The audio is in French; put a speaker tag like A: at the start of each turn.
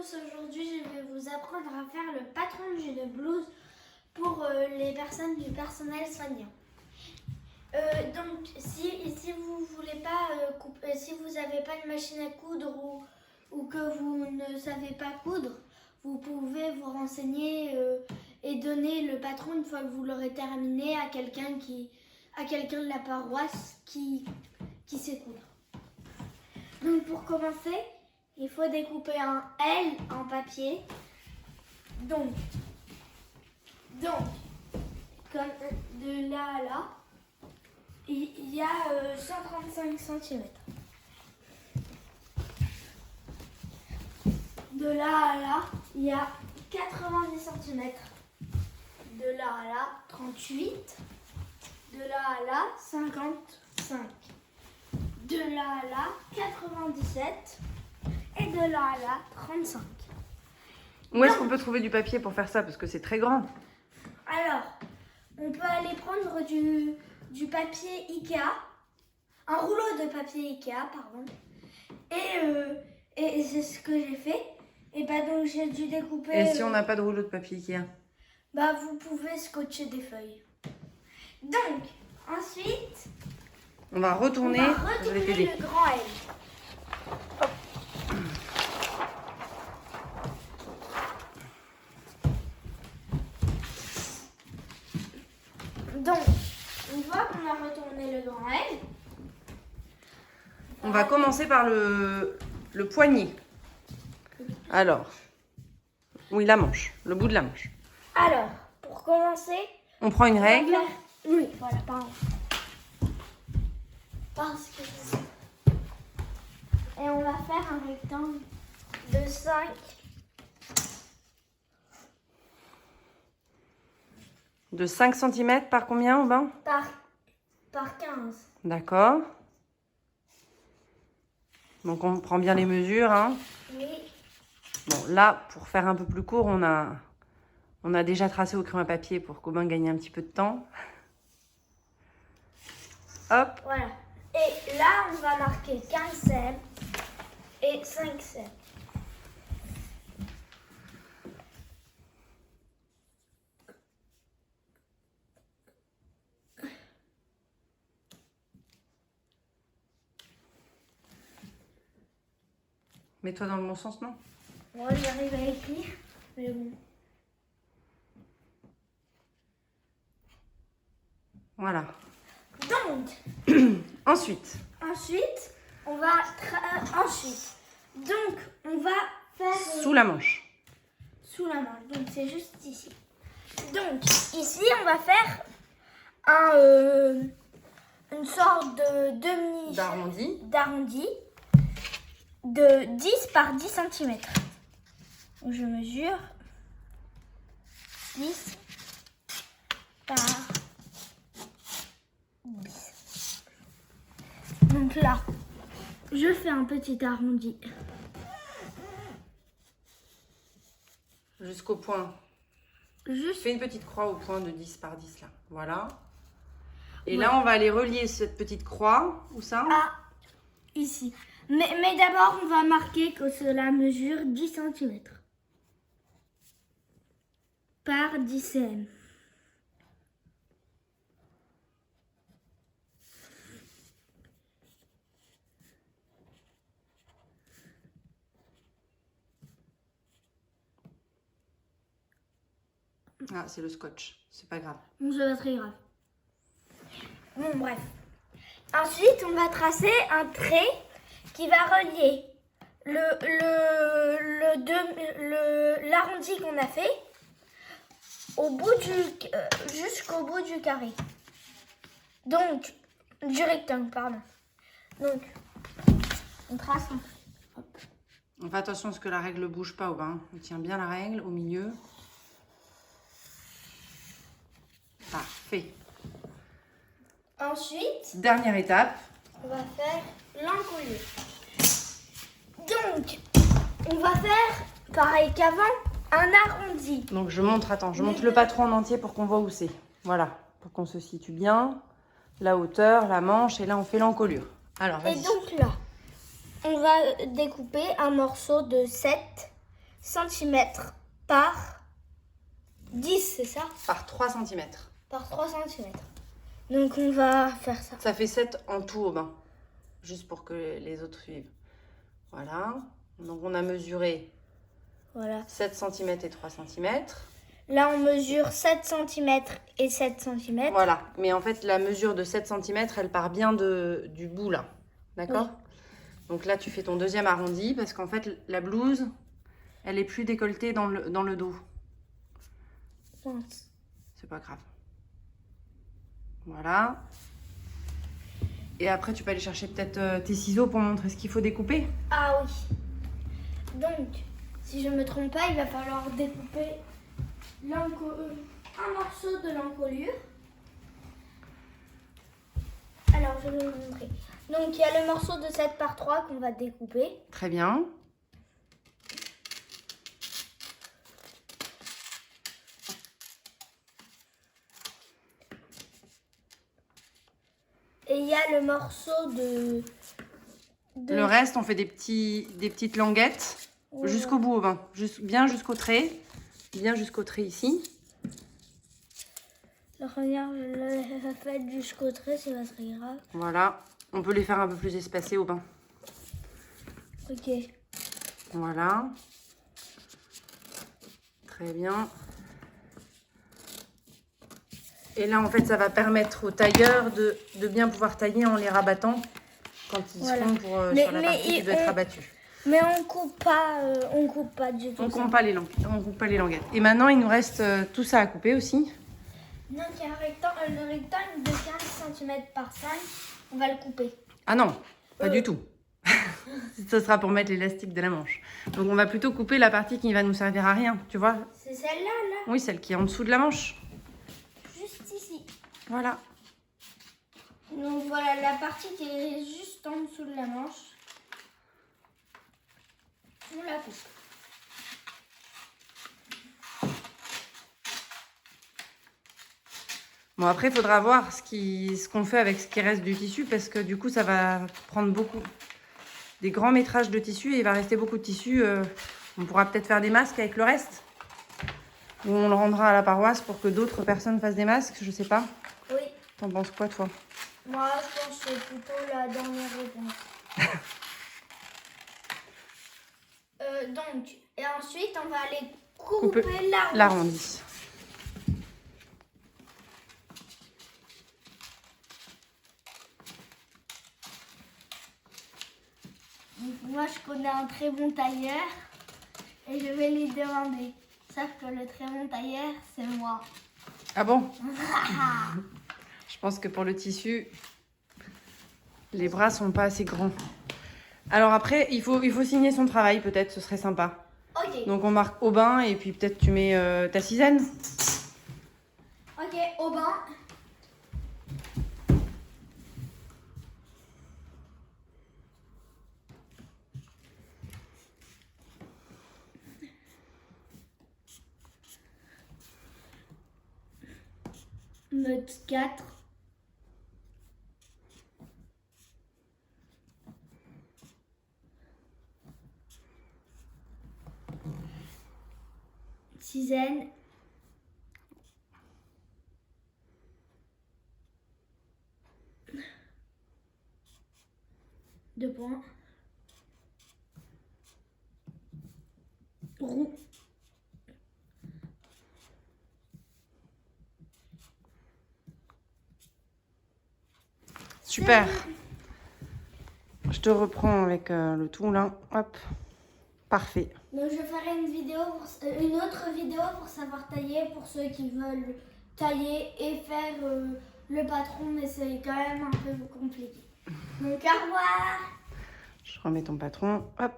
A: tous, aujourd'hui je vais vous apprendre à faire le patron d'une blouse pour les personnes du personnel soignant. Donc si vous voulez pas si vous n'avez pas de machine à coudre ou que vous ne savez pas coudre, vous pouvez vous renseigner et donner le patron une fois que vous l'aurez terminé à quelqu'un de la paroisse qui sait coudre. Donc pour commencer, il faut découper un L en papier. Donc comme de là à là, il y a 135 cm. De là à là, il y a 90 cm. De là à là, 38. De là à là, 55. De là à là, 97. Et de là à là, 35.
B: Où est-ce qu'on peut trouver du papier pour faire ça? Parce que c'est très grand.
A: Alors, on peut aller prendre du papier Ikea, un rouleau de papier Ikea, pardon. Et c'est ce que j'ai fait. Et bah donc j'ai dû découper.
B: Et si on n'a pas de rouleau de papier Ikea?
A: Bah vous pouvez scotcher des feuilles. Donc, ensuite,
B: on va retourner.
A: Je vais t'aider. Le grand L. Hop. Donc, une fois qu'on a retourné le grand L,
B: on va commencer par le poignet. Alors, oui, la manche, le bout de la manche.
A: Alors, pour commencer,
B: on prend une règle.
A: Oui, voilà, pardon. Parce que... Et on va faire un rectangle de 5.
B: De 5 cm par combien, Aubin?
A: Par 15.
B: D'accord. Donc on prend bien les mesures, hein?
A: Oui.
B: Bon, là, pour faire un peu plus court, on a déjà tracé au crayon à papier pour qu'Aubin gagne un petit peu de temps. Hop.
A: Voilà. Et là, on va marquer 15 cm et 5 cm.
B: Mets-toi dans le bon sens, non?
A: Moi, j'arrive à écrire, mais bon.
B: Voilà.
A: Donc,
B: ensuite,
A: on va faire
B: sous la manche.
A: Sous la manche. Donc c'est juste ici. Donc ici, on va faire une sorte de d'arrondi de 10 par 10 cm. Je mesure 10 par 10. Donc là, je fais un petit arrondi.
B: Jusqu'au point. Fais une petite croix au point de 10 par 10 là. Voilà. Et là, on va aller relier cette petite croix. Où ça?
A: Ah, ici. Mais d'abord, on va marquer que cela mesure 10 cm par 10 cm.
B: Ah, c'est le scotch. C'est pas grave.
A: Bon, c'est pas très grave. Bon, bref. Ensuite, on va tracer un trait qui va relier l'arrondi qu'on a fait jusqu'au bout du carré. Donc, du rectangle, pardon. Donc, on trace un trait. Hop.
B: On fait attention à ce que la règle ne bouge pas, Aubin. On tient bien la règle au milieu. Parfait.
A: Ensuite,
B: dernière étape,
A: on va faire l'encolure. Donc, on va faire, pareil qu'avant, un arrondi.
B: Donc je montre, attends, je montre le patron en entier pour qu'on voit où c'est. Voilà, pour qu'on se situe bien. La hauteur, la manche, et là on fait l'encolure. Alors, vas-y.
A: Et donc là, on va découper un morceau de 7 cm par 10, c'est ça?
B: Par 3 cm.
A: Par 3 cm. Donc on va faire ça.
B: Ça fait 7 en tout, Aubin. Juste pour que les autres suivent. Voilà. Donc on a mesuré
A: Voilà.
B: 7 cm et 3 cm.
A: Là, on mesure 7 cm et 7 cm.
B: Voilà. Mais en fait, la mesure de 7 cm, elle part bien du bout, là. D'accord?
A: Oui.
B: Donc là, tu fais ton deuxième arrondi parce qu'en fait, la blouse, elle est plus décolletée dans le dos.
A: Mince.
B: C'est pas grave. Voilà. Et après, tu peux aller chercher peut-être tes ciseaux pour montrer ce qu'il faut découper.
A: Ah oui. Donc, si je ne me trompe pas, il va falloir découper un morceau de l'encolure. Alors, je vais vous montrer. Donc, il y a le morceau de 7 par 3 qu'on va découper.
B: Très bien.
A: Et il y a le morceau de...
B: Le reste, on fait des petites languettes jusqu'au bout, Aubin. Bien jusqu'au trait. Bien jusqu'au trait ici.
A: La première, je l'ai faite jusqu'au trait, c'est pas très grave.
B: Voilà. On peut les faire un peu plus espacés, Aubin.
A: Ok.
B: Voilà. Très bien. Et là, en fait, ça va permettre aux tailleurs de bien pouvoir tailler en les rabattant quand ils seront sur la partie qui doit être abattue.
A: Mais on coupe pas du tout.
B: On coupe pas les languettes. Et maintenant, il nous reste tout ça à couper aussi.
A: Donc, il y a le rectangle de 15 cm par 5. On va le couper.
B: Ah non, pas du tout. Ce sera pour mettre l'élastique de la manche. Donc, on va plutôt couper la partie qui va nous servir à rien, tu vois?
A: C'est celle-là, là?
B: Oui, celle qui est en dessous de la manche.
A: Juste ici.
B: Voilà.
A: Donc, voilà la partie qui est juste en dessous de la manche. On la coupe.
B: Bon, après, il faudra voir ce qu'on fait avec ce qui reste du tissu parce que du coup, ça va prendre des grands métrages de tissu et il va rester beaucoup de tissu. On pourra peut-être faire des masques avec le reste. Ou on le rendra à la paroisse pour que d'autres personnes fassent des masques, je sais pas.
A: Oui.
B: T'en penses quoi, toi?
A: Moi, je pense que c'est plutôt la dernière réponse. Donc, et ensuite, on va aller couper
B: l'arrondi.
A: Moi, je connais un très bon tailleur et je vais lui demander. Sauf que le très bon tailleur, c'est moi.
B: Ah bon? Je pense que pour le tissu, les bras sont pas assez grands. Alors après, il faut signer son travail, peut-être, ce serait sympa.
A: Ok.
B: Donc on marque Aubin et puis peut-être tu mets ta Suzanne.
A: Ok, Aubin. Note 4. Suzanne. Deux points. Roux.
B: Super. Je te reprends avec le tout là. Hop. Parfait.
A: Donc je ferai une autre vidéo pour savoir tailler pour ceux qui veulent tailler et faire le patron, mais c'est quand même un peu compliqué. Donc au revoir.
B: Je remets ton patron. Hop.